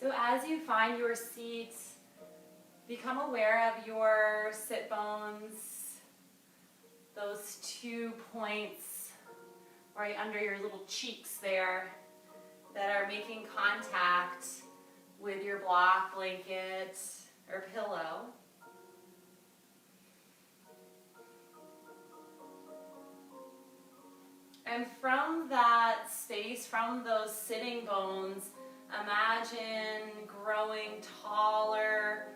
So as you find your seat, become aware of your sit bones, those 2 points right under your little cheeks there that are making contact with your block, blanket, or pillow. And from that space, from those sitting bones, imagine growing taller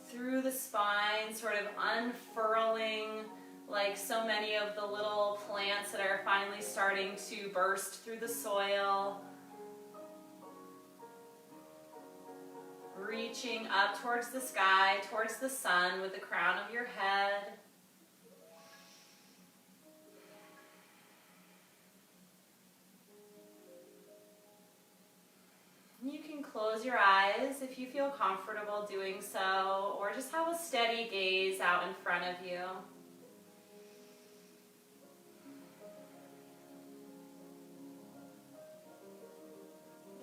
through the spine, sort of unfurling like so many of the little plants that are finally starting to burst through the soil. Reaching up towards the sky, towards the sun with the crown of your head. You can close your eyes if you feel comfortable doing so, or just have a steady gaze out in front of you.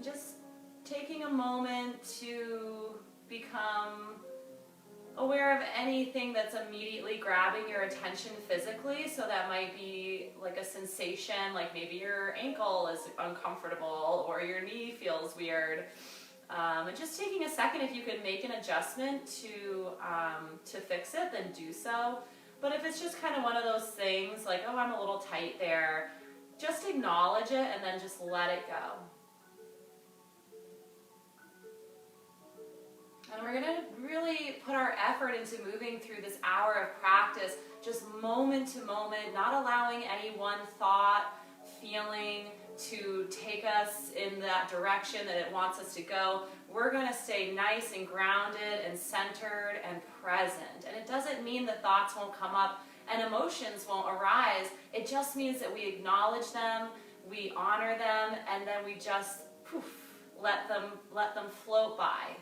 Just taking a moment to become aware of anything that's immediately grabbing your attention physically. So that might be like a sensation, like maybe your ankle is uncomfortable or your knee feels weird. And just taking a second, if you could make an adjustment to fix it, then do so. But if it's just kind of one of those things like, oh, I'm a little tight there, just acknowledge it and then just let it go. And we're going to really put our effort into moving through this hour of practice, just moment to moment, not allowing any one thought, feeling to take us in that direction that it wants us to go. We're going to stay nice and grounded and centered and present. And it doesn't mean the thoughts won't come up and emotions won't arise. It just means that we acknowledge them, we honor them, and then we just let them float by.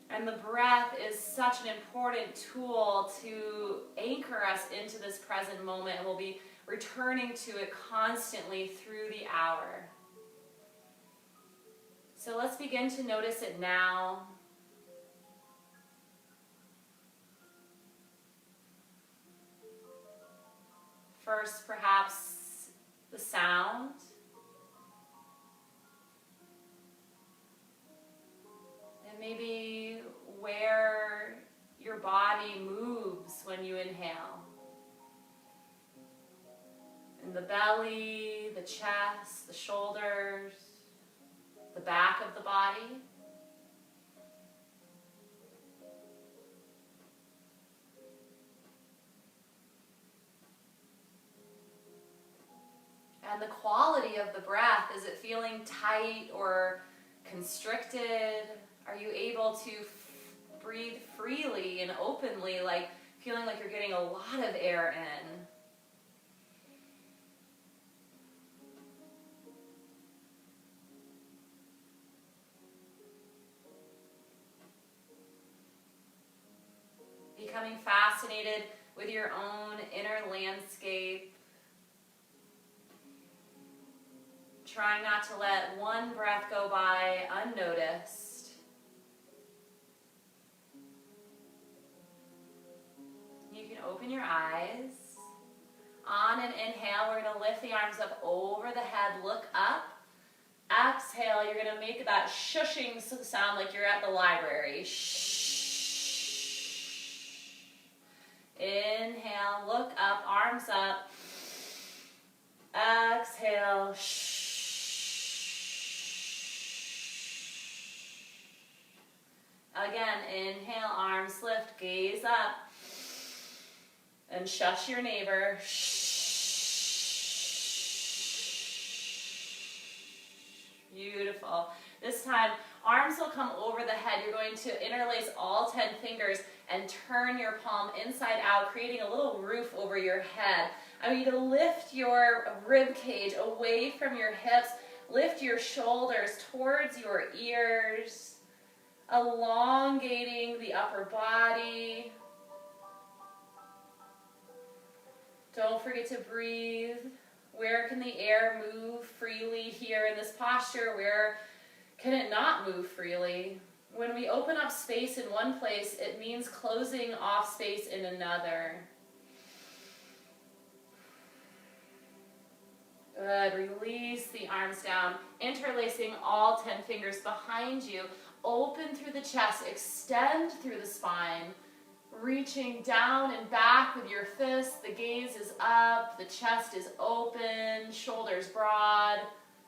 And the breath is such an important tool to anchor us into this present moment, and we'll be returning to it constantly through the hour. So let's begin to notice it now. First, perhaps the sound. And maybe where your body moves when you inhale. In the belly, the chest, the shoulders, the back of the body. And the quality of the breath, is it feeling tight or constricted? Are you able to breathe freely and openly, like feeling like you're getting a lot of air in? Becoming fascinated with your own inner landscape. Trying not to let one breath go by unnoticed. You can open your eyes. On an inhale, we're going to lift the arms up over the head, look up. Exhale, you're going to make that shushing sound like you're at the library. Shh. Inhale, look up, arms up. Exhale, shh. Again, inhale, arms lift, gaze up. And shush your neighbor. Beautiful. This time, arms will come over the head. You're going to interlace all 10 fingers and turn your palm inside out, creating a little roof over your head. I want you to lift your rib cage away from your hips. Lift your shoulders towards your ears, elongating the upper body. Don't forget to breathe. Where can the air move freely here in this posture? Where Can it not move freely? When we open up space in one place, it means closing off space in another. Good. Release the arms down, interlacing all 10 fingers behind you. Open through the chest, extend through the spine, reaching down and back with your fists. The gaze is up, the chest is open, shoulders broad,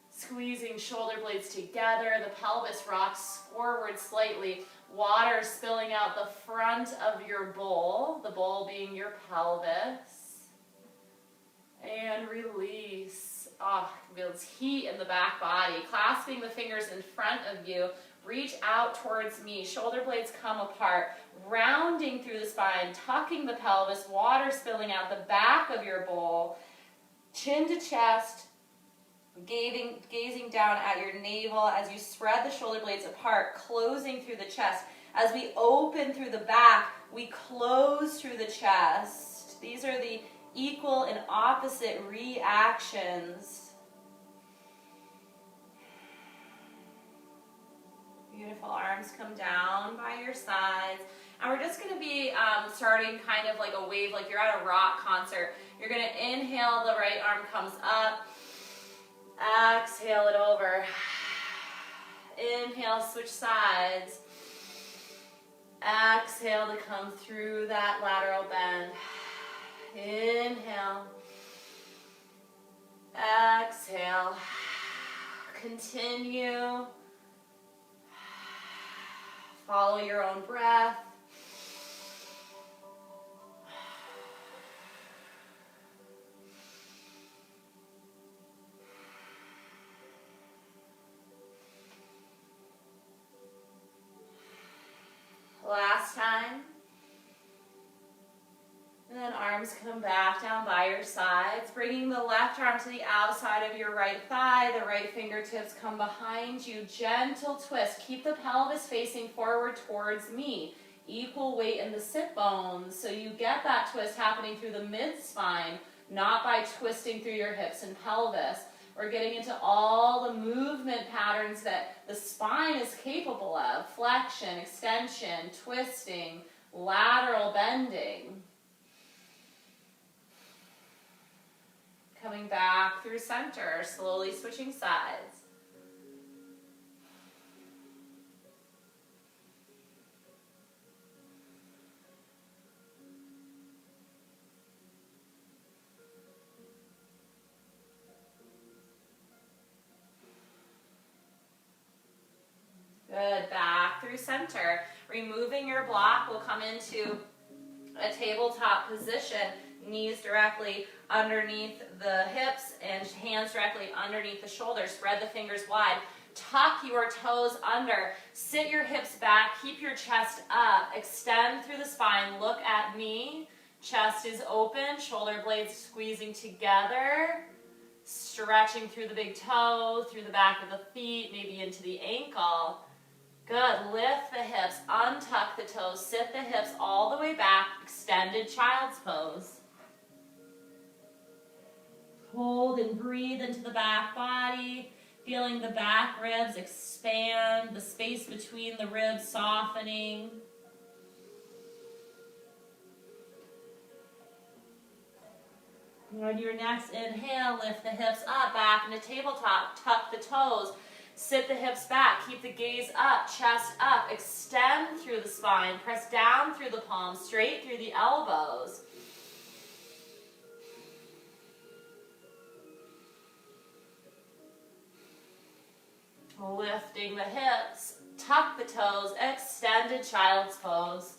squeezing shoulder blades together. The pelvis rocks forward slightly, water spilling out the front of your bowl, the bowl being your pelvis. And release. Oh, it feels heat in the back body. Clasping the fingers in front of you, reach out towards me. Shoulder blades come apart, rounding through the spine, tucking the pelvis, water spilling out the back of your bowl. Chin to chest, gazing down at your navel as you spread the shoulder blades apart, closing through the chest. As we open through the back, we close through the chest. These are the equal and opposite reactions. Beautiful. Arms come down by your sides. And we're just going to be starting kind of like a wave, like you're at a rock concert. You're going to inhale, the right arm comes up. Exhale it over. Inhale, switch sides. Exhale to come through that lateral bend. Inhale. Exhale. Continue. Follow your own breath. Last time. And then arms come back down by your sides, bringing the left arm to the outside of your right thigh. The right fingertips come behind you. Gentle twist. Keep the pelvis facing forward towards me. Equal weight in the sit bones. So you get that twist happening through the mid-spine, not by twisting through your hips and pelvis. We're getting into all the movement patterns that the spine is capable of. Flexion, extension, twisting, lateral bending. Coming back through center, slowly switching sides. Good, back through center. Removing your block, we'll come into a tabletop position. Knees directly underneath the hips and hands directly underneath the shoulders. Spread the fingers wide. Tuck your toes under. Sit your hips back. Keep your chest up. Extend through the spine. Look at me. Chest is open. Shoulder blades squeezing together. Stretching through the big toe, through the back of the feet, maybe into the ankle. Good. Lift the hips. Untuck the toes. Sit the hips all the way back. Extended child's pose. Hold and breathe into the back body, feeling the back ribs expand, the space between the ribs softening. On your next inhale, lift the hips up, back into tabletop, tuck the toes, sit the hips back, keep the gaze up, chest up, extend through the spine, press down through the palms, straight through the elbows. Lifting the hips, tuck the toes, extended child's pose.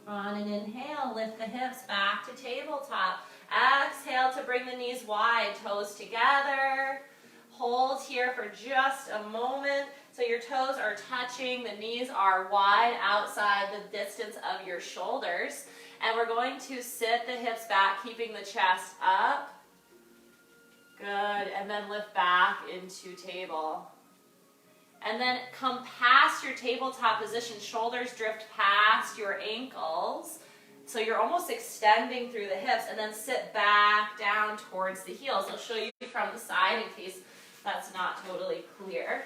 On an inhale, lift the hips back to tabletop. Exhale to bring the knees wide, toes together. Hold here for just a moment. So your toes are touching, the knees are wide outside the distance of your shoulders. And we're going to sit the hips back, keeping the chest up. Good, and then lift back into table. And then come past your tabletop position, shoulders drift past your ankles. So you're almost extending through the hips, and then sit back down towards the heels. I'll show you from the side in case that's not totally clear.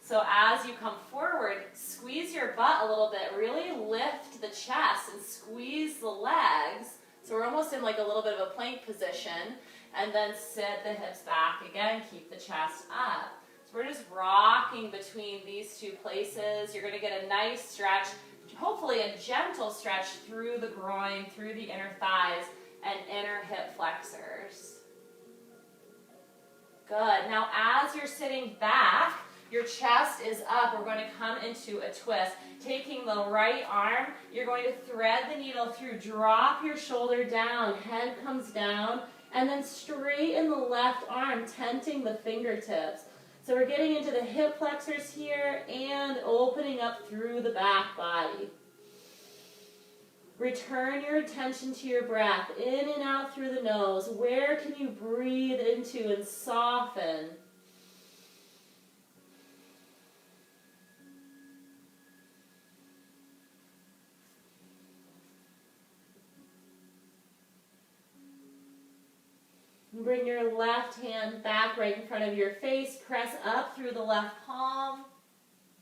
So as you come forward, squeeze your butt a little bit, really lift the chest and squeeze the legs. So we're almost in like a little bit of a plank position, and then sit the hips back again, keep the chest up. So we're just rocking between these two places. You're going to get a nice stretch, hopefully a gentle stretch through the groin, through the inner thighs, and inner hip flexors. Good. Now as you're sitting back, your chest is up. We're going to come into a twist. Taking the right arm, you're going to thread the needle through, drop your shoulder down, head comes down, and then straighten the left arm, tenting the fingertips. So we're getting into the hip flexors here and opening up through the back body. Return your attention to your breath, in and out through the nose. Where can you breathe into and soften? Bring your left hand back right in front of your face. Press up through the left palm.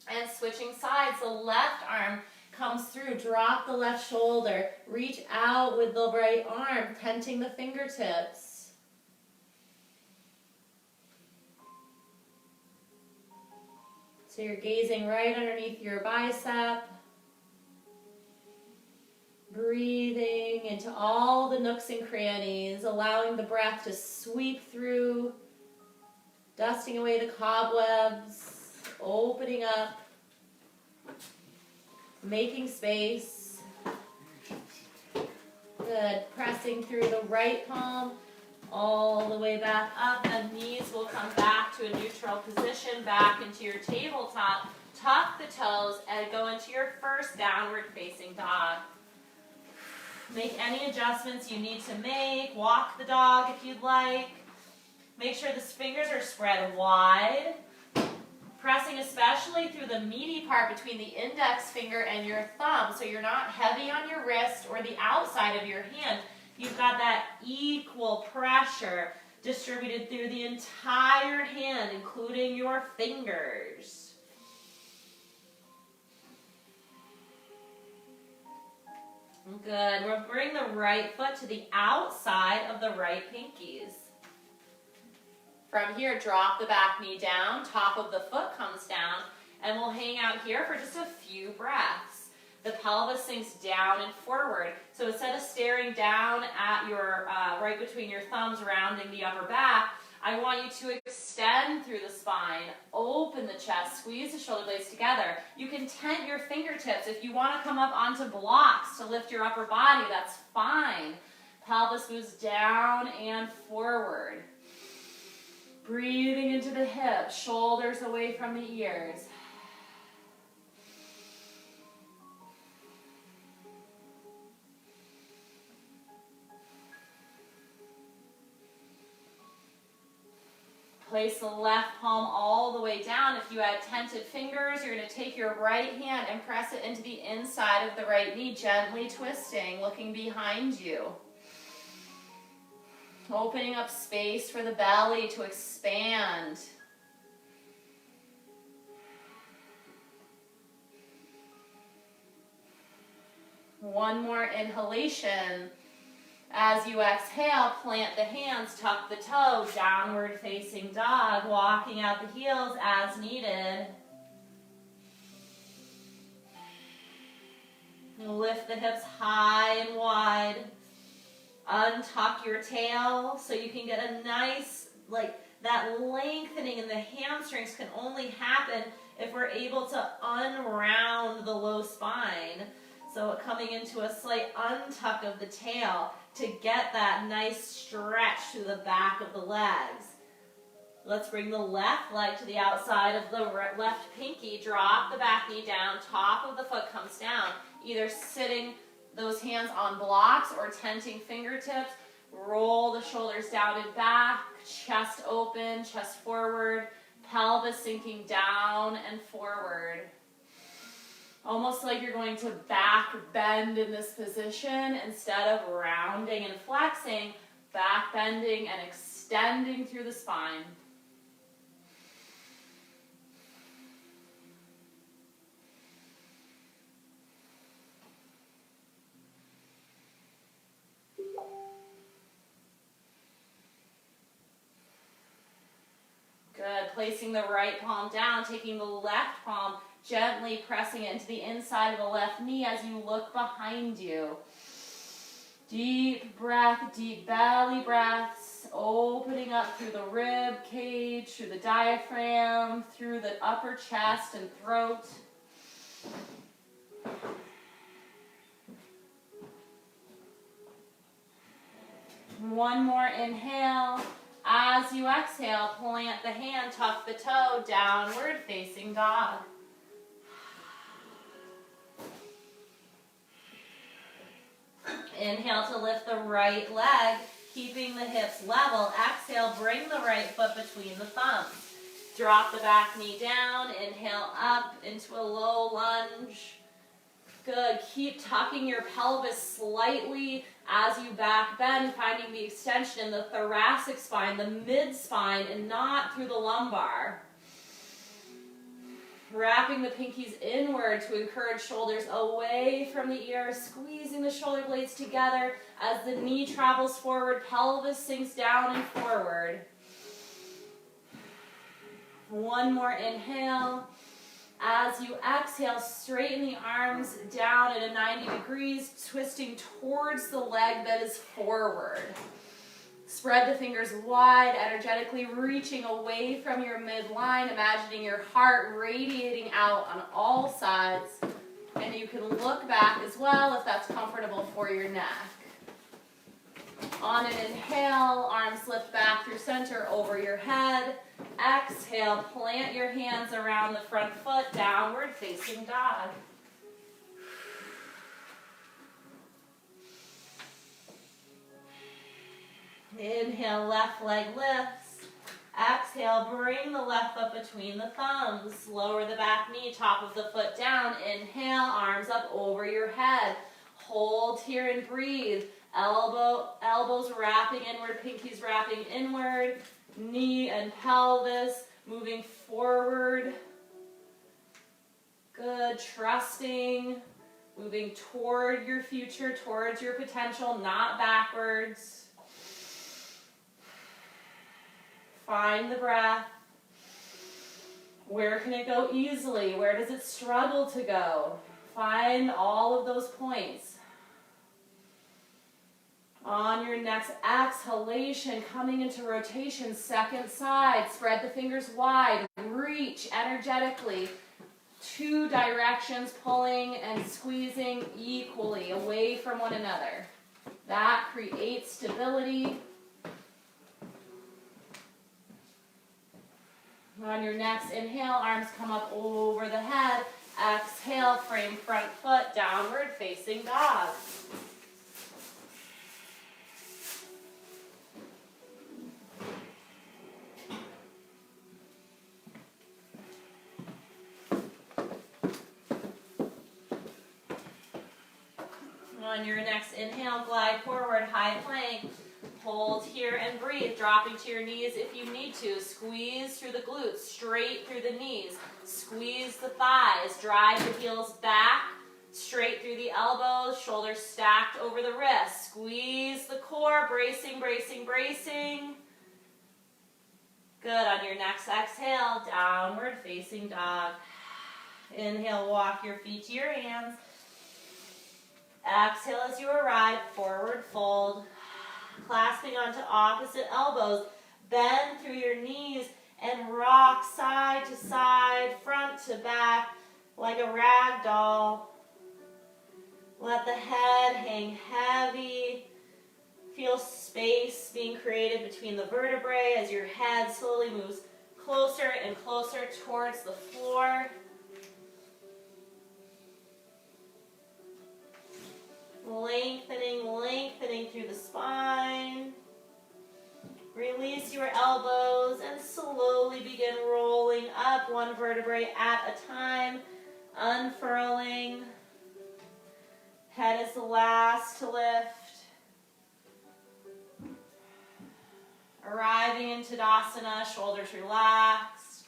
And switching sides, the left arm comes through. Drop the left shoulder. Reach out with the right arm, tenting the fingertips. So you're gazing right underneath your bicep. Breathing into all the nooks and crannies, allowing the breath to sweep through, dusting away the cobwebs, opening up, making space. Good. Pressing through the right palm all the way back up. The knees will come back to a neutral position, back into your tabletop. Tuck the toes and go into your first downward facing dog. Make any adjustments you need to make. Walk the dog if you'd like. Make sure the fingers are spread wide. Pressing especially through the meaty part between the index finger and your thumb, so you're not heavy on your wrist or the outside of your hand. You've got that equal pressure distributed through the entire hand, including your fingers. Good. We'll bring the right foot to the outside of the right pinkies. From here, drop the back knee down, top of the foot comes down, and we'll hang out here for just a few breaths. The pelvis sinks down and forward. So instead of staring down at your, right between your thumbs, rounding the upper back, I want you to extend through the spine, open the chest, squeeze the shoulder blades together. You can tent your fingertips. If you want to come up onto blocks to lift your upper body, that's fine. Pelvis moves down and forward. Breathing into the hips, shoulders away from the ears. Place the left palm all the way down. If you had tented fingers, you're going to take your right hand and press it into the inside of the right knee, gently twisting, looking behind you. Opening up space for the belly to expand. One more inhalation. As you exhale, plant the hands, tuck the toe, downward facing dog, walking out the heels as needed. Lift the hips high and wide. Untuck your tail so you can get a nice, that lengthening in the hamstrings can only happen if we're able to unround the low spine. So coming into a slight untuck of the tail to get that nice stretch through the back of the legs. Let's bring the left leg to the outside of the left pinky. Drop the back knee down. Top of the foot comes down. Either sitting those hands on blocks or tenting fingertips. Roll the shoulders down and back. Chest open, chest forward. pelvis sinking down and forward. Almost like you're going to back bend in this position instead of rounding and flexing, back bending and extending through the spine. Good. Placing the right palm down, taking the left palm, gently pressing it into the inside of the left knee as you look behind you. Deep breath, deep belly breaths, opening up through the rib cage, through the diaphragm, through the upper chest and throat. One more inhale. As you exhale, plant the hand, tuck the toe, downward facing dog. Inhale to lift the right leg, keeping the hips level. Exhale, bring the right foot between the thumbs. Drop the back knee down. Inhale up into a low lunge. Good. Keep tucking your pelvis slightly as you back bend, finding the extension in the thoracic spine, the mid-spine, and not through the lumbar. Wrapping the pinkies inward to encourage shoulders away from the ears, squeezing the shoulder blades together as the knee travels forward, pelvis sinks down and forward. One more inhale. As you exhale, straighten the arms down at a 90 degrees, twisting towards the leg that is forward. Spread the fingers wide, energetically reaching away from your midline, imagining your heart radiating out on all sides. And you can look back as well if that's comfortable for your neck. On an inhale, arms lift back through center over your head. Exhale, plant your hands around the front foot, downward facing dog. Inhale, left leg lifts. Exhale, bring the left foot between the thumbs. Lower the back knee, top of the foot down. Inhale, arms up over your head. Hold here and breathe. Elbows wrapping inward, pinkies wrapping inward. Knee and pelvis moving forward. Good, trusting. Moving toward your future, towards your potential, not backwards. Find the breath. Where can it go easily? Where does it struggle to go? Find all of those points. On your next exhalation, coming into rotation, second side, spread the fingers wide, reach energetically. Two directions, pulling and squeezing equally away from one another. That creates stability. On your next inhale, arms come up over the head. Exhale, frame front foot, downward facing dog. On your next inhale, glide forward, high plank. Hold here and breathe, dropping to your knees if you need to. Squeeze through the glutes, straight through the knees. Squeeze the thighs, drive the heels back, straight through the elbows, shoulders stacked over the wrists. Squeeze the core, bracing, bracing, bracing. Good, on your next exhale, downward facing dog. Inhale, walk your feet to your hands. Exhale as you arrive, forward fold. Clasping onto opposite elbows, bend through your knees and rock side to side, front to back, like a rag doll. Let the head hang heavy. Feel space being created between the vertebrae as your head slowly moves closer and closer towards the floor. Lengthening, lengthening through the spine. Release your elbows and slowly begin rolling one vertebrae at a time, unfurling. Head is the last to lift. Arriving in Tadasana, shoulders relaxed.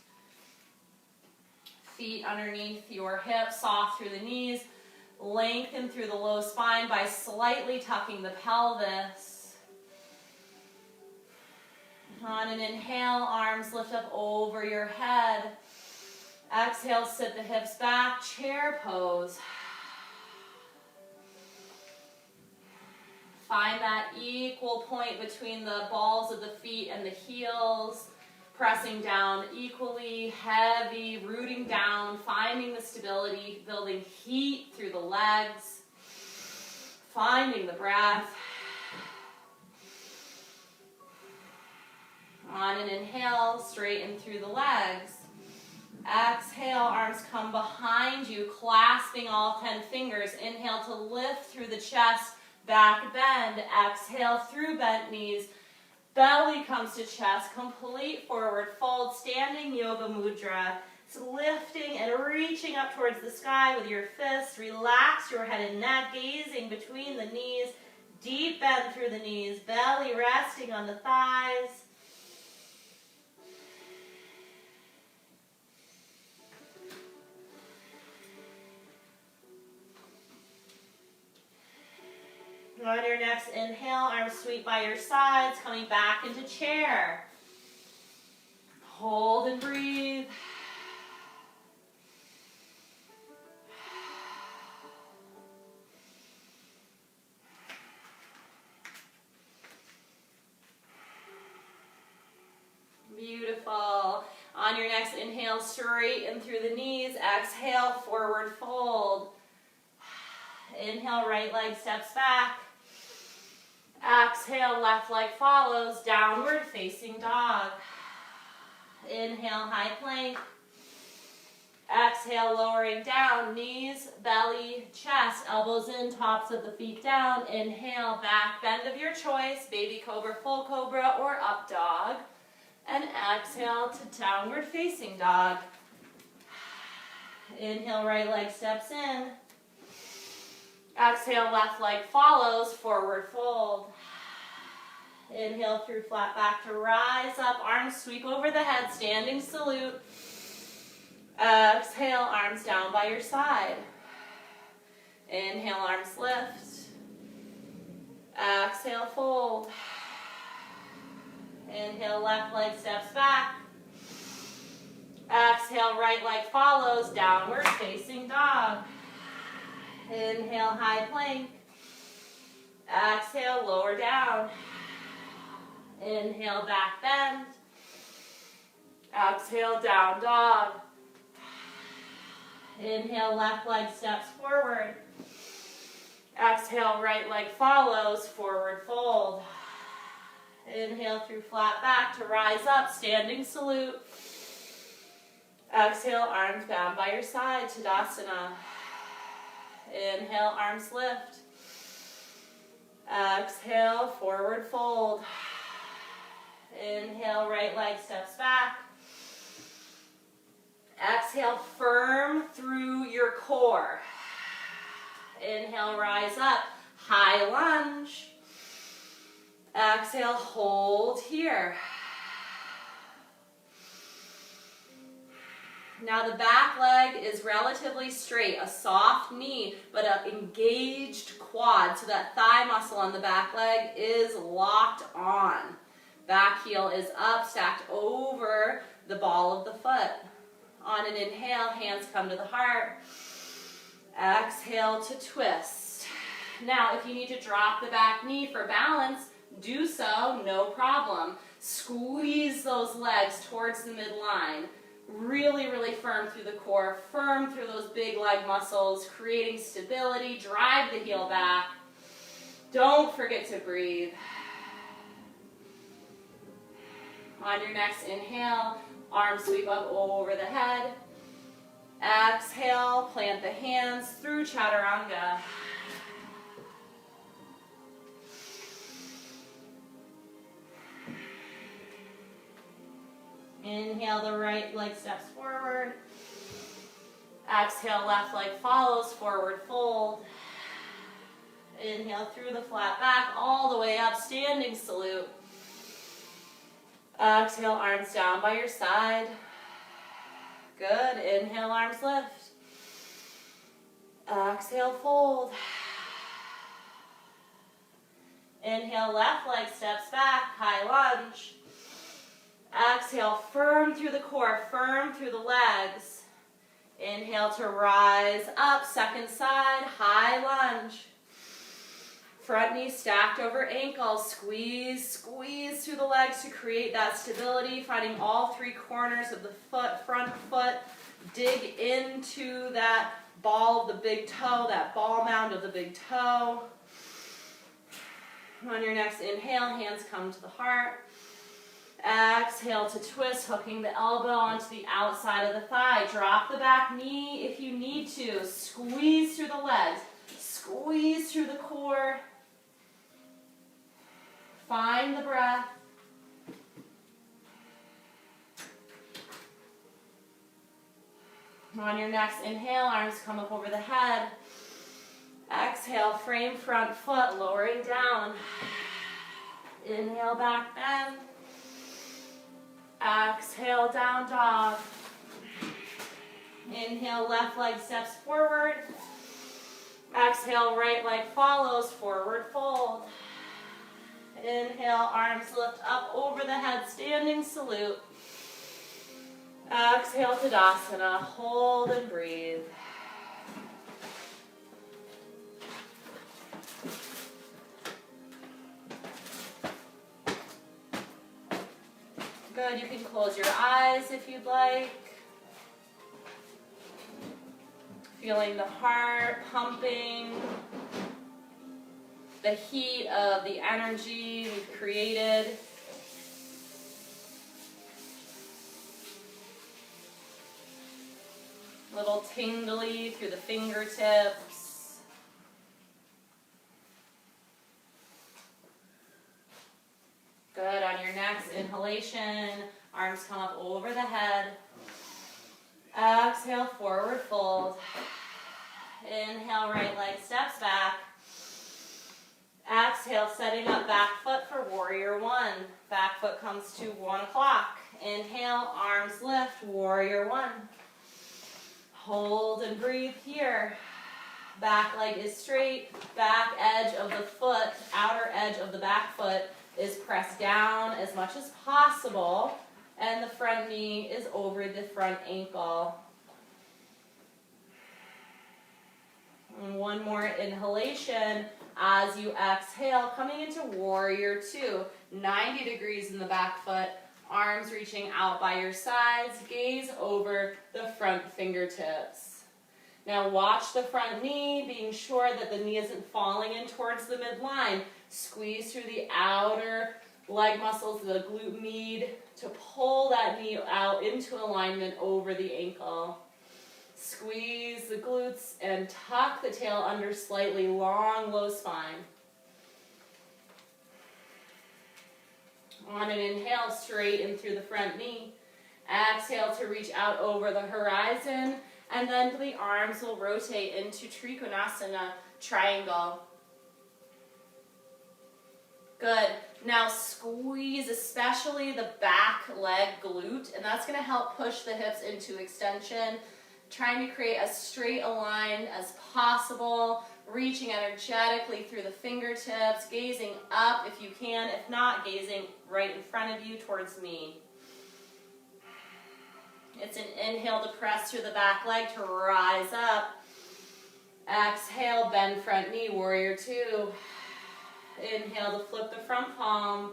Feet underneath your hips, soft through the knees. Lengthen through the low spine by slightly tucking the pelvis. On an inhale, arms lift up over your head. Exhale, sit the hips back, chair pose. Find that equal point between the balls of the feet and the heels. Pressing down equally, heavy, rooting down, finding the stability, building heat through the legs. Finding the breath. On an inhale, straighten through the legs. Exhale, arms come behind you, clasping all 10 fingers. Inhale to lift through the chest, back bend. Exhale through bent knees. Belly comes to chest, complete forward fold, standing yoga mudra. So lifting and reaching up towards the sky with your fists. Relax your head and neck, gazing between the knees. Deep bend through the knees, belly resting on the thighs. On your next inhale, arms sweep by your sides, coming back into chair. Hold and breathe. Beautiful. On your next inhale, straighten through the knees. Exhale, forward fold. Inhale, right leg steps back. Exhale, left leg follows, downward facing dog. Inhale, high plank. Exhale, lowering down, knees, belly, chest, elbows in, tops of the feet down. Inhale, back bend of your choice, baby cobra, full cobra, or up dog. And exhale to downward facing dog. Inhale, right leg steps in. Exhale, left leg follows, forward fold. Inhale through flat back to rise up, arms sweep over the head, standing salute. Exhale, arms down by your side. Inhale, arms lift. Exhale, fold. Inhale, left leg steps back. Exhale, right leg follows, downward facing dog. Inhale, high plank. Exhale, lower down. Inhale, back bend. Exhale, down dog. Inhale, left leg steps forward. Exhale, right leg follows, forward fold. Inhale through flat back to rise up, standing salute. Exhale, arms bound by your side, Tadasana. Inhale, arms lift. Exhale, forward fold. Inhale, right leg steps back. Exhale, firm through your core. Inhale, rise up, high lunge. Exhale, hold here. Now the back leg is relatively straight, a soft knee, but an engaged quad, so that thigh muscle on the back leg is locked on. Back heel is up, stacked over the ball of the foot. On an inhale, hands come to the heart. Exhale to twist. Now, if you need to drop the back knee for balance, do so, no problem. Squeeze those legs towards the midline. Really, really firm through the core, firm through those big leg muscles, creating stability. Drive the heel back. Don't forget to breathe. On your next inhale, arms sweep up over the head. Exhale, plant the hands through chaturanga. Inhale, the right leg steps forward. Exhale, left leg follows, forward fold. Inhale through the flat back, all the way up, standing salute. Exhale, arms down by your side. Good. Inhale, arms lift. Exhale, fold. Inhale, left leg steps back, high lunge. Exhale, firm through the core, firm through the legs. Inhale to rise up, second side, high lunge. Front knee stacked over ankle, squeeze, squeeze through the legs to create that stability, finding all three corners of the foot, front foot. Dig into that ball of the big toe, that ball mound of the big toe. On your next inhale, hands come to the heart. Exhale to twist, hooking the elbow onto the outside of the thigh. Drop the back knee if you need to. Squeeze through the legs. Squeeze through the core. Find the breath. On your next inhale, arms come up over the head. Exhale, frame front foot, lowering down. Inhale, back bend. Exhale, down dog. Inhale, left leg steps forward. Exhale, right leg follows, forward fold. Inhale, arms lift up over the head, standing salute. Exhale, Tadasana, hold and breathe. Good, you can close your eyes if you'd like. Feeling the heart pumping, the heat of the energy we've created. A little tingly through the fingertips. Good, on your next inhalation, arms come up over the head. Exhale, forward fold. Inhale, right leg steps back. Exhale, setting up back foot for warrior one. Back foot comes to 1 o'clock. Inhale, arms lift, warrior one. Hold and breathe here. Back leg is straight. Back edge of the foot, outer edge of the back foot is pressed down as much as possible. And the front knee is over the front ankle. And one more inhalation as you exhale, coming into warrior two. 90 degrees in the back foot, arms reaching out by your sides, gaze over the front fingertips. Now watch the front knee, being sure that the knee isn't falling in towards the midline. Squeeze through the outer leg muscles, the glute med, to pull that knee out into alignment over the ankle. Squeeze the glutes and tuck the tail under slightly, long, low spine. On an inhale, straighten through the front knee. Exhale to reach out over the horizon, and then the arms will rotate into Trikonasana, triangle. Good. Now squeeze especially the back leg glute, and that's going to help push the hips into extension, trying to create as straight a line as possible, reaching energetically through the fingertips, gazing up if you can, if not, gazing right in front of you towards me. It's an inhale to press through the back leg to rise up. Exhale, bend front knee, warrior two. Inhale to flip the front palm.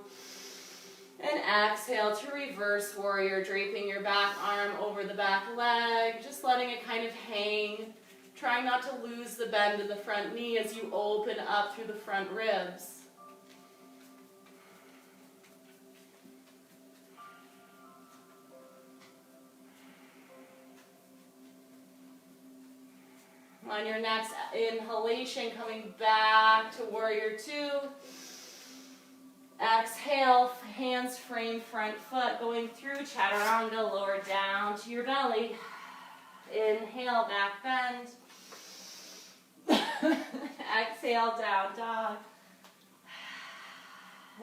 And exhale to reverse warrior, draping your back arm over the back leg, just letting it kind of hang. Trying not to lose the bend in the front knee as you open up through the front ribs. On your next inhalation, coming back to warrior two. Exhale, hands frame front foot, going through chaturanga, lower down to your belly. Inhale, back bend. Exhale, down dog.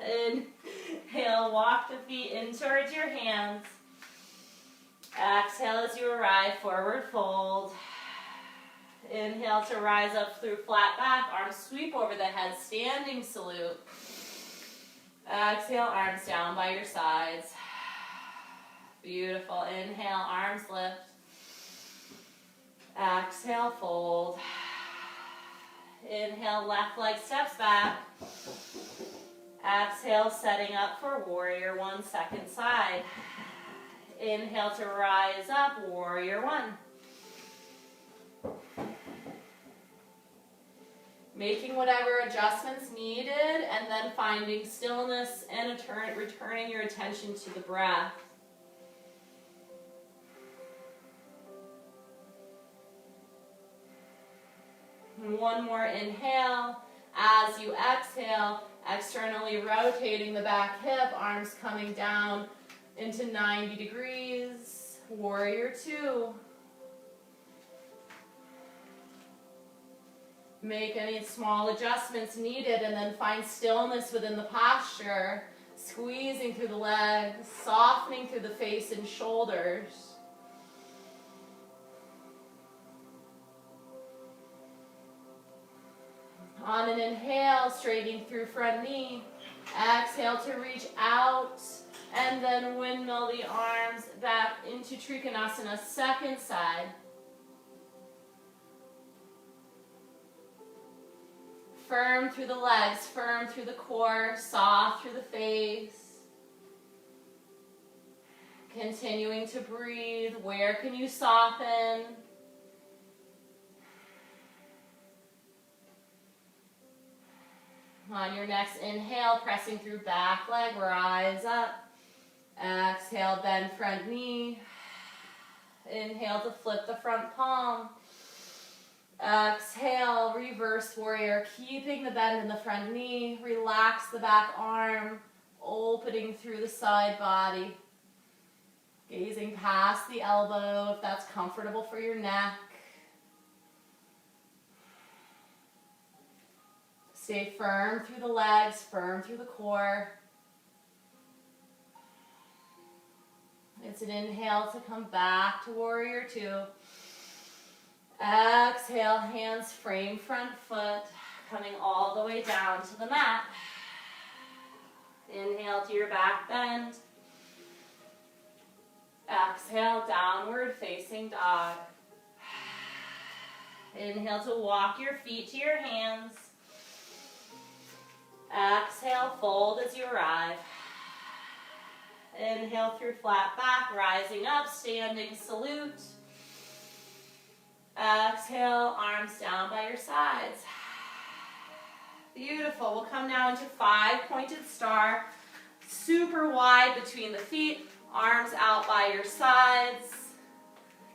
Inhale, walk the feet in towards your hands. Exhale as you arrive, forward fold. Inhale to rise up through flat back, arms sweep over the head, standing salute. Exhale, arms down by your sides. Beautiful. Inhale, arms lift. Exhale, fold. Inhale, left leg steps back. Exhale, setting up for warrior one, second side. Inhale to rise up, warrior one. Making whatever adjustments needed, and then finding stillness and returning your attention to the breath. And one more inhale. As you exhale, externally rotating the back hip, arms coming down into 90 degrees. Warrior two. Make any small adjustments needed, and then find stillness within the posture, squeezing through the legs, softening through the face and shoulders. On an inhale, straightening through front knee. Exhale to reach out, and then windmill the arms back into Trikonasana, second side. Firm through the legs, firm through the core, soft through the face. Continuing to breathe. Where can you soften? On your next inhale, pressing through back leg, rise up. Exhale, bend front knee. Inhale to flip the front palm. Exhale, reverse warrior, keeping the bend in the front knee. Relax the back arm, opening through the side body. Gazing past the elbow if that's comfortable for your neck. Stay firm through the legs, firm through the core. It's an inhale to come back to warrior two. Exhale, hands frame front foot, coming all the way down to the mat. Inhale to your back bend. Exhale, downward facing dog. Inhale to walk your feet to your hands. Exhale, fold as you arrive. Inhale through flat back, rising up, standing salute. Exhale, arms down by your sides. Beautiful. We'll come now into 5-pointed star. Super wide between the feet, arms out by your sides.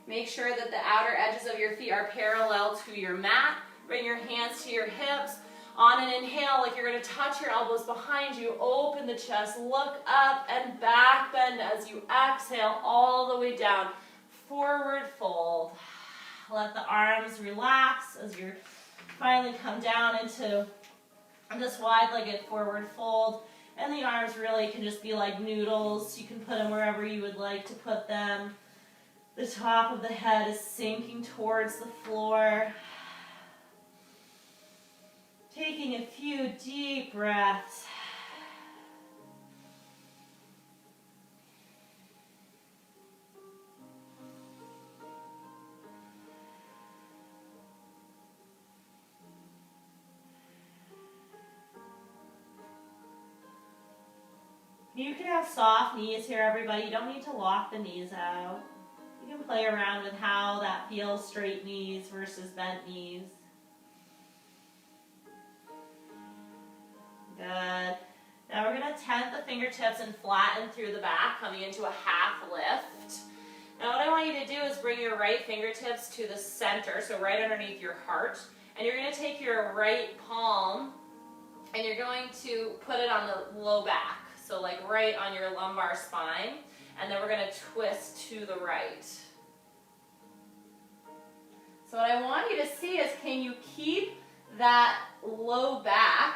Make sure that the outer edges of your feet are parallel to your mat. Bring your hands to your hips. On an inhale, like you're going to touch your elbows behind you, open the chest, look up and back bend as you exhale all the way down. Forward fold. Let the arms relax as you finally come down into this wide-legged forward fold. And the arms really can just be like noodles. You can put them wherever you would like to put them. The top of the head is sinking towards the floor. Taking a few deep breaths. You can have soft knees here, everybody. You don't need to lock the knees out. You can play around with how that feels, straight knees versus bent knees. Good. Now we're going to tent the fingertips and flatten through the back, coming into a half lift. Now what I want you to do is bring your right fingertips to the center, so right underneath your heart. And you're going to take your right palm And you're going to put it on the low back, so like right on your lumbar spine, and then we're going to twist to the right. So what I want you to see is, can you keep that low back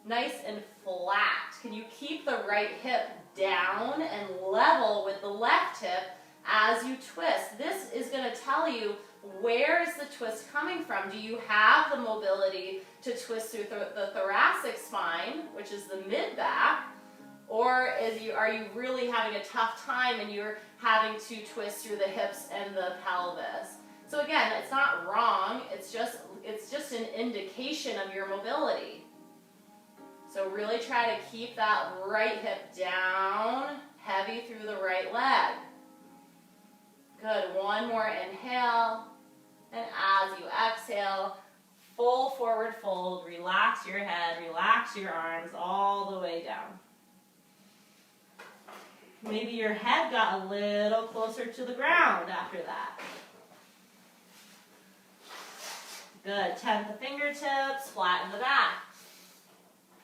nice and flat? Can you keep the right hip down and level with the left hip as you twist? This is going to tell you, where is the twist coming from? Do you have the mobility to twist through the thoracic spine, which is the mid-back, or are you really having a tough time and you're having to twist through the hips and the pelvis? So again, it's not wrong, it's just an indication of your mobility. So really try to keep that right hip down, heavy through the right leg. Good, one more inhale, and as you exhale, full forward fold, relax your head, relax your arms all the way down. Maybe your head got a little closer to the ground after that. Good, tent the fingertips, flatten the back.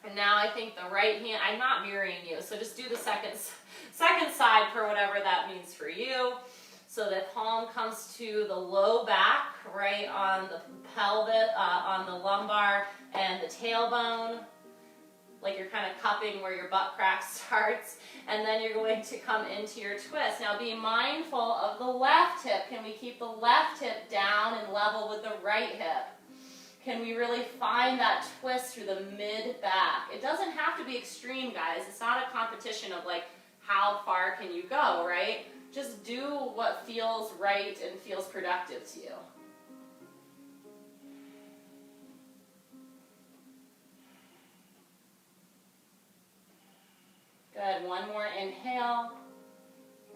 And now I think the right hand, I'm not mirroring you, so just do the second side for whatever that means for you. So the palm comes to the low back, right on the pelvis, on the lumbar and the tailbone, like you're kind of cupping where your butt crack starts. And then you're going to come into your twist. Now be mindful of the left hip. Can we keep the left hip down and level with the right hip? Can we really find that twist through the mid-back? It doesn't have to be extreme, guys. It's not a competition of like, how far can you go, right? Just do what feels right and feels productive to you. Good, one more inhale.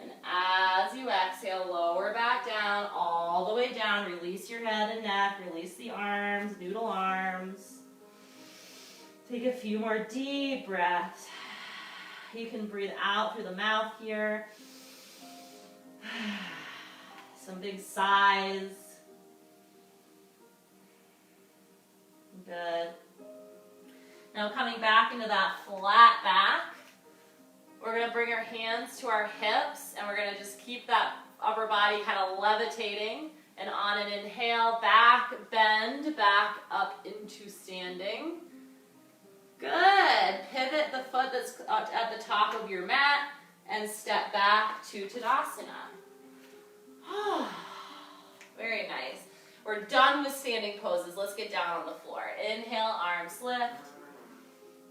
And as you exhale, lower back down, all the way down. Release your head and neck, release the arms, noodle arms. Take a few more deep breaths. You can breathe out through the mouth here. Some big sighs. Good. Now coming back into that flat back, we're going to bring our hands to our hips, and we're going to just keep that upper body kind of levitating. And on an inhale, back, bend, back up into standing. Good. Pivot the foot that's at the top of your mat and step back to Tadasana. Very nice. We're done with standing poses. Let's get down on the floor. Inhale, arms lift.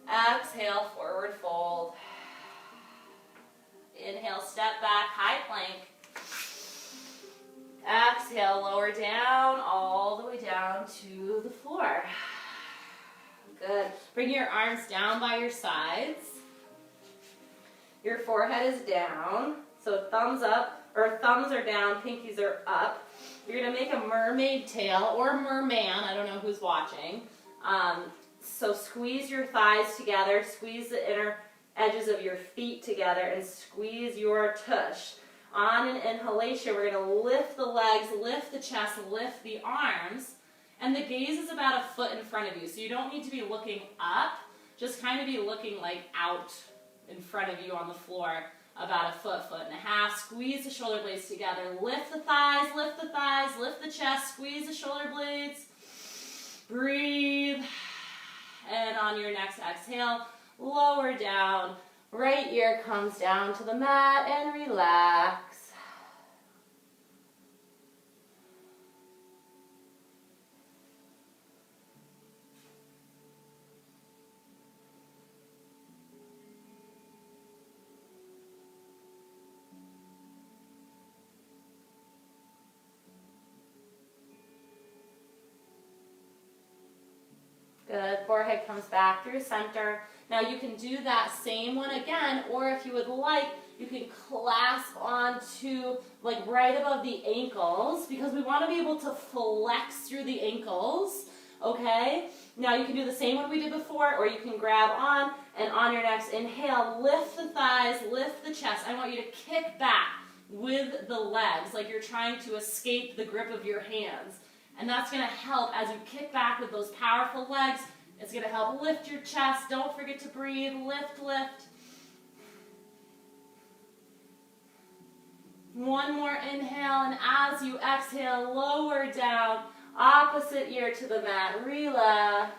Exhale, forward fold. Inhale, step back, high plank. Exhale, lower down, all the way down to the floor. Good. Bring your arms down by your sides. Your forehead is down, so thumbs up, or thumbs are down, pinkies are up. You're going to make a mermaid tail, or merman, I don't know who's watching. So squeeze your thighs together, squeeze the inner edges of your feet together, and squeeze your tush. On an inhalation, we're going to lift the legs, lift the chest, lift the arms, and the gaze is about a foot in front of you. So you don't need to be looking up, just kind of be looking like out in front of you on the floor, about a foot, foot and a half. Squeeze the shoulder blades together, lift the thighs, lift the thighs, lift the chest, squeeze the shoulder blades. Breathe, and on your next exhale, lower down, right ear comes down to the mat and relax. Good, forehead comes back through center. Now you can do that same one again, or if you would like, you can clasp onto like right above the ankles, because we want to be able to flex through the ankles, okay? Now you can do the same one we did before, or you can grab on, and on your next inhale, lift the thighs, lift the chest. I want you to kick back with the legs, like you're trying to escape the grip of your hands. And that's going to help as you kick back with those powerful legs. It's going to help lift your chest. Don't forget to breathe. Lift, lift. One more inhale, and as you exhale, lower down, opposite ear to the mat. Relax.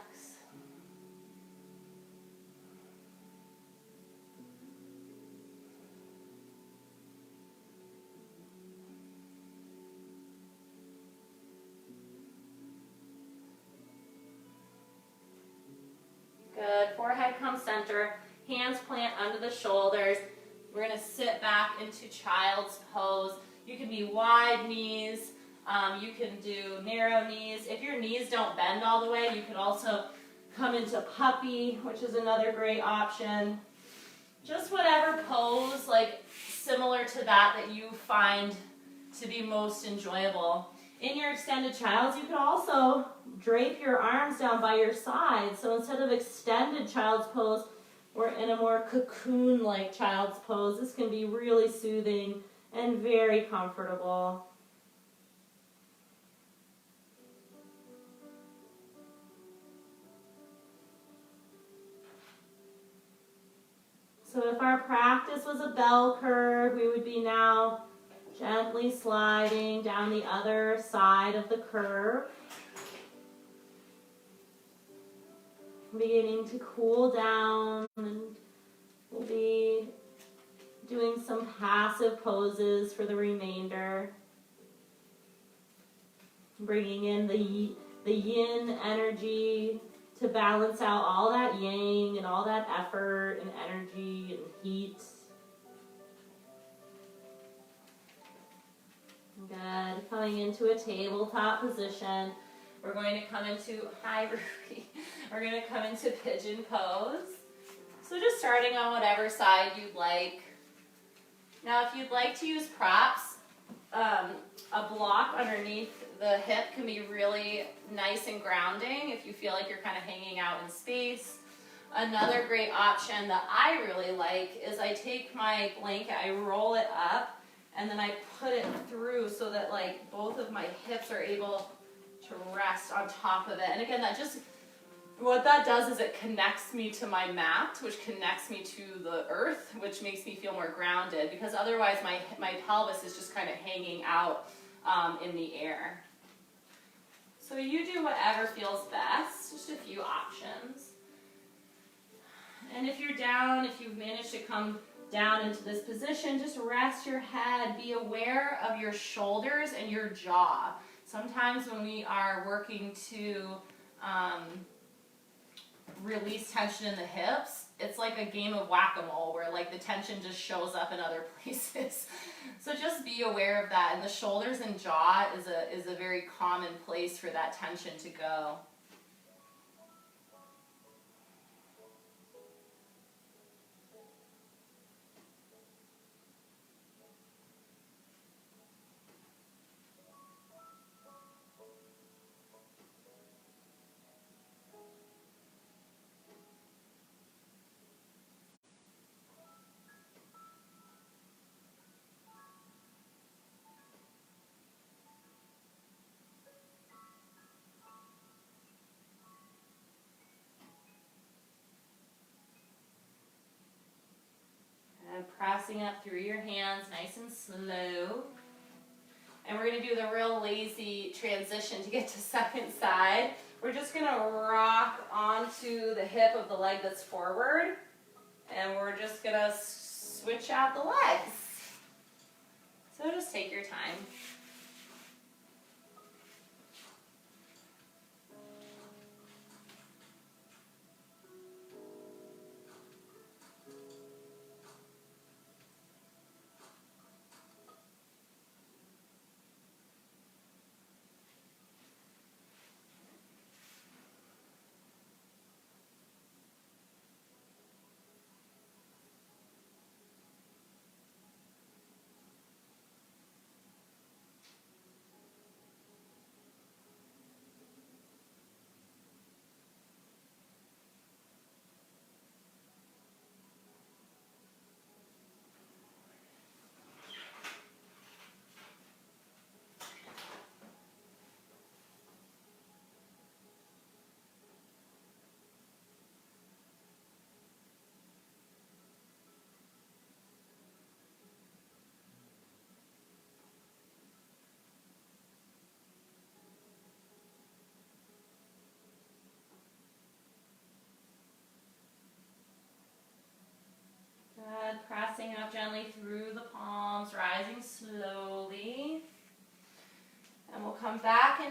Good. Forehead comes center. Hands plant under the shoulders. We're going to sit back into child's pose. You can be wide knees. You can do narrow knees. If your knees don't bend all the way, you could also come into puppy, which is another great option. Just whatever pose, like similar to that you find to be most enjoyable. In your extended child's, you can also drape your arms down by your side. So instead of extended child's pose, we're in a more cocoon-like child's pose. This can be really soothing and very comfortable. So if our practice was a bell curve, we would be now gently sliding down the other side of the curve. Beginning to cool down, and we'll be doing some passive poses for the remainder. Bringing in the yin energy to balance out all that yang and all that effort and energy and heat. Good. Coming into a tabletop position. We're going to come into, hi Ruby, we're going to come into pigeon pose. So just starting on whatever side you'd like. Now if you'd like to use props, a block underneath the hip can be really nice and grounding if you feel like you're kind of hanging out in space. Another great option that I really like is I take my blanket, I roll it up, and then I put it through so that like both of my hips are able to rest on top of it. And again, what that does is it connects me to my mat, which connects me to the earth, which makes me feel more grounded, because otherwise my pelvis is just kind of hanging out in the air. So you do whatever feels best, just a few options. And if you're down, if you've managed to come down into this position, just rest your head. Be aware of your shoulders and your jaw. Sometimes when we are working to release tension in the hips, it's like a game of whack-a-mole where like the tension just shows up in other places. So just be aware of that. And the shoulders and jaw is a very common place for that tension to go. And pressing up through your hands, nice and slow. And we're going to do the real lazy transition to get to second side. We're just going to rock onto the hip of the leg that's forward. And we're just going to switch out the legs. So just take your time.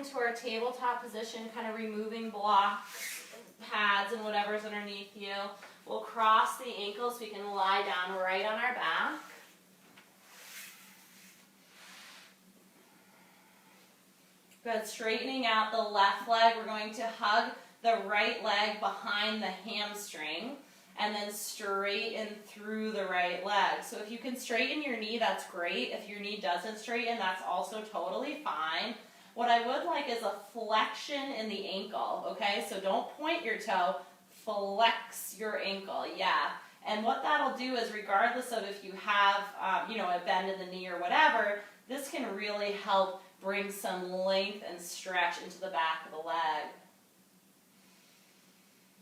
into our tabletop position, kind of removing blocks, pads, and whatever's underneath you. We'll cross the ankles so we can lie down right on our back. Good, straightening out the left leg. We're going to hug the right leg behind the hamstring and then straighten through the right leg. So if you can straighten your knee, that's great. If your knee doesn't straighten, that's also totally fine. What I would like is a flexion in the ankle, okay? So don't point your toe, flex your ankle, yeah. And what that'll do is, regardless of if you have, a bend in the knee or whatever, this can really help bring some length and stretch into the back of the leg.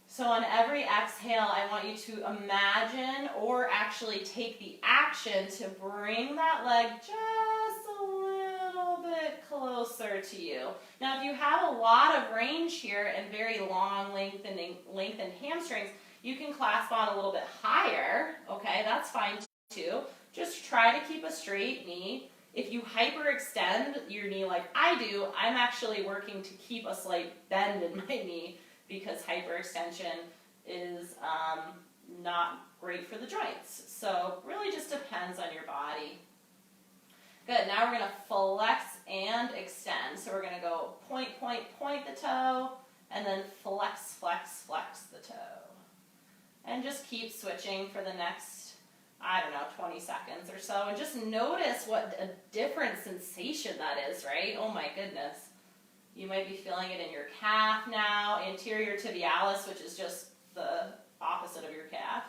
So on every exhale, I want you to imagine or actually take the action to bring that leg just a little bit closer to you. Now, if you have a lot of range here and very long lengthened hamstrings, you can clasp on a little bit higher, okay? That's fine too. Just try to keep a straight knee. If you hyperextend your knee like I do, I'm actually working to keep a slight bend in my knee because hyperextension is not great for the joints. So really just depends on your body. Good, now we're gonna flex and extend. So we're gonna go point the toe, and then flex the toe. And just keep switching for the next 20 seconds or so, and just notice what a different sensation that is, right? Oh my goodness. You might be feeling it in your calf now, anterior tibialis, which is just the opposite of your calf.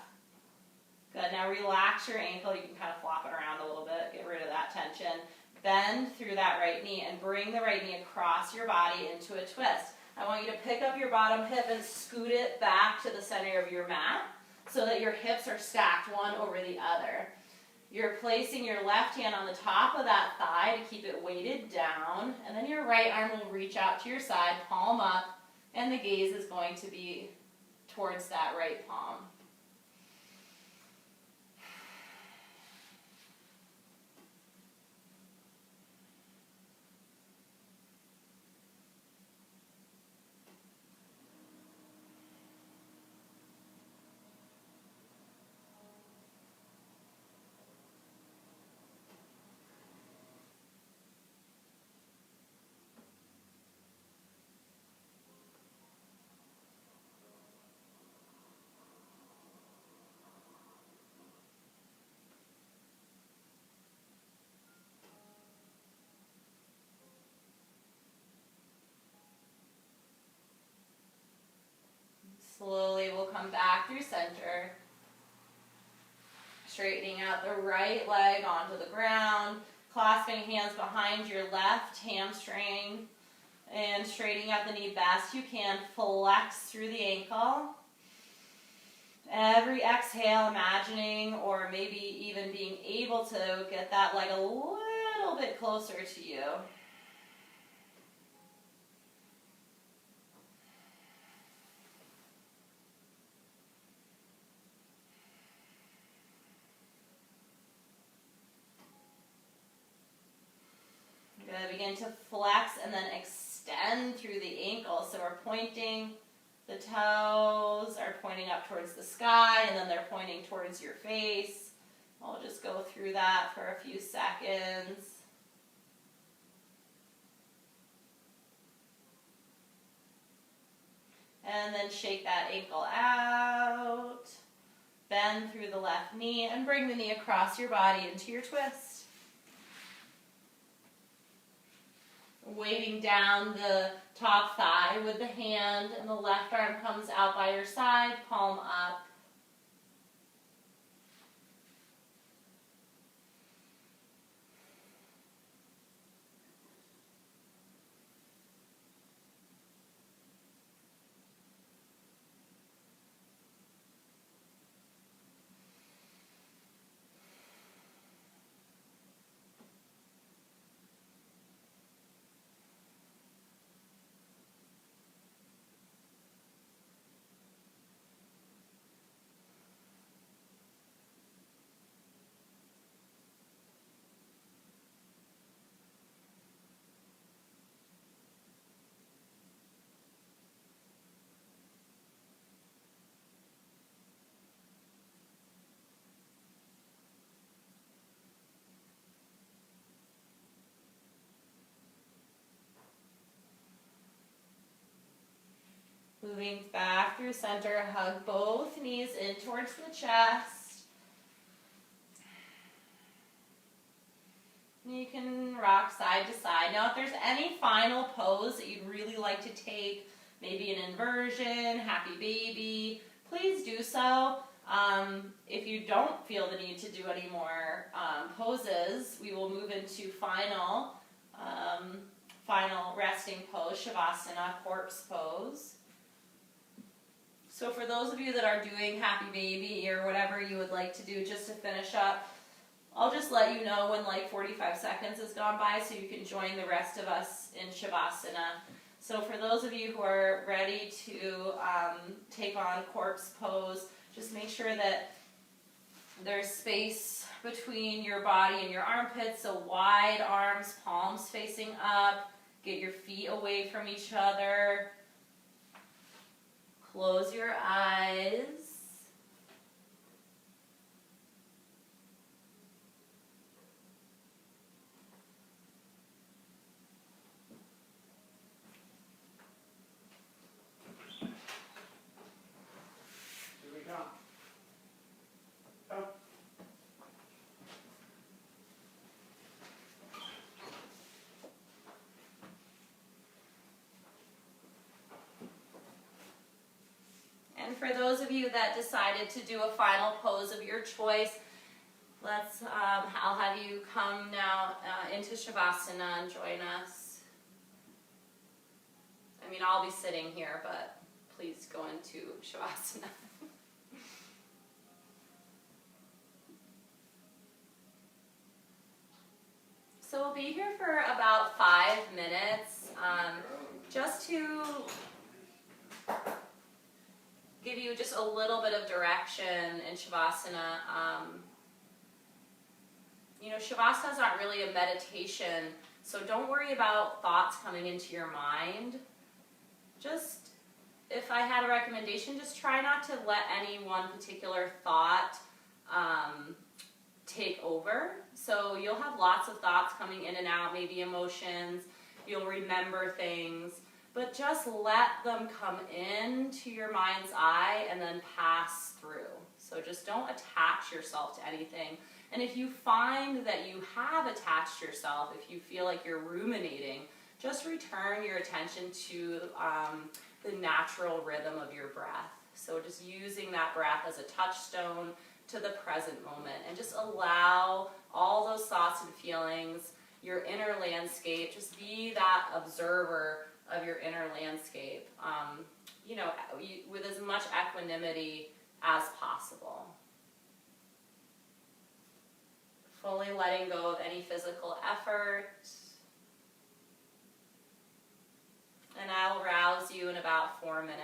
Good, now relax your ankle. You can kind of flop it around a little bit, get rid of that tension. Bend through that right knee and bring the right knee across your body into a twist. I want you to pick up your bottom hip and scoot it back to the center of your mat so that your hips are stacked one over the other. You're placing your left hand on the top of that thigh to keep it weighted down, and then your right arm will reach out to your side, palm up, and the gaze is going to be towards that right palm. Slowly we'll come back through center, straightening out the right leg onto the ground, clasping hands behind your left hamstring, and straightening out the knee best you can. Flex through the ankle. Every exhale, imagining or maybe even being able to get that leg a little bit closer to you. Good. Begin to flex and then extend through the ankle. So we're pointing, the toes are pointing up towards the sky, and then they're pointing towards your face. I'll just go through that for a few seconds. And then shake that ankle out. Bend through the left knee and bring the knee across your body into your twist. Weighting down the top thigh with the hand, and the left arm comes out by your side, palm up. Moving back through center, hug both knees in towards the chest. You can rock side to side. Now if there's any final pose that you'd really like to take, maybe an inversion, happy baby, please do so. If you don't feel the need to do any more poses, we will move into final resting pose, Shavasana, corpse pose. So for those of you that are doing happy baby or whatever you would like to do just to finish up, I'll just let you know when like 45 seconds has gone by so you can join the rest of us in Shavasana. So for those of you who are ready to take on corpse pose, just make sure that there's space between your body and your armpits, so wide arms, palms facing up. Get your feet away from each other. Close your eyes. Here we go. Go. And for those of you that decided to do a final pose of your choice, I'll have you come now into Shavasana and join us. I mean, I'll be sitting here, but please go into Shavasana. So we'll be here for about 5 minutes, just to give you just a little bit of direction in Shavasana. Shavasana is not really a meditation, so don't worry about thoughts coming into your mind. Just, if I had a recommendation, just try not to let any one particular thought take over. So you'll have lots of thoughts coming in and out, maybe emotions, you'll remember things, but just let them come into your mind's eye and then pass through. So just don't attach yourself to anything. And if you find that you have attached yourself, if you feel like you're ruminating, just return your attention to the natural rhythm of your breath. So just using that breath as a touchstone to the present moment, and just allow all those thoughts and feelings, your inner landscape, just be that observer of your inner landscape, with as much equanimity as possible. Fully letting go of any physical effort. And I'll rouse you in about 4 minutes.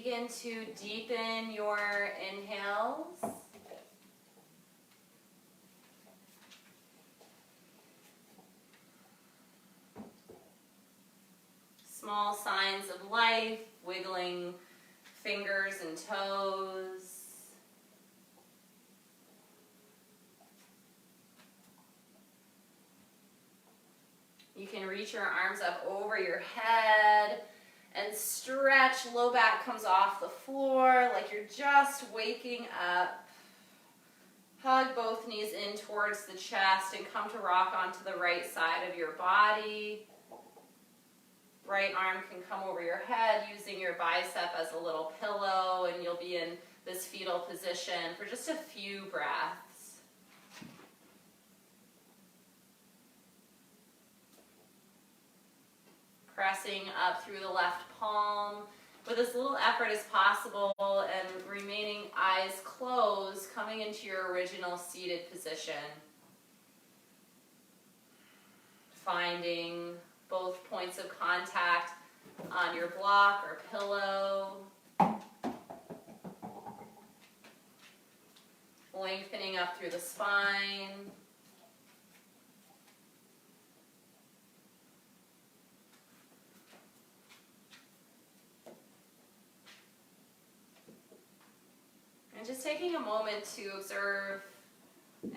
begin to deepen your inhales. Small signs of life, wiggling fingers and toes. You can reach your arms up over your head and stretch. Low back comes off the floor like you're just waking up. Hug both knees in towards the chest and come to rock onto the right side of your body. Right arm can come over your head using your bicep as a little pillow, and you'll be in this fetal position for just a few breaths. Pressing up through the left palm with as little effort as possible and remaining eyes closed, coming into your original seated position. Finding both points of contact on your block or pillow. Lengthening up through the spine. And just taking a moment to observe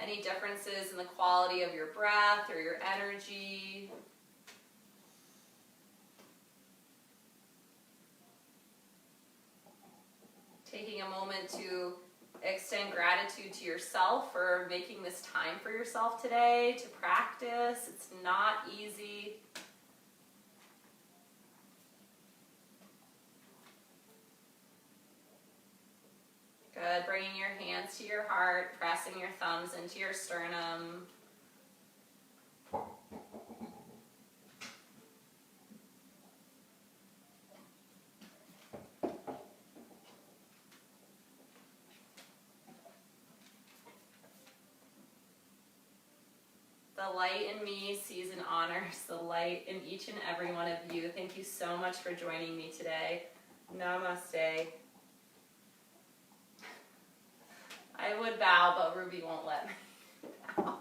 any differences in the quality of your breath or your energy. Taking a moment to extend gratitude to yourself for making this time for yourself today to practice. It's not easy. Good. Bringing your hands to your heart, pressing your thumbs into your sternum. The light in me sees and honors the light in each and every one of you. Thank you so much for joining me today. Namaste. I would bow, but Ruby won't let me bow.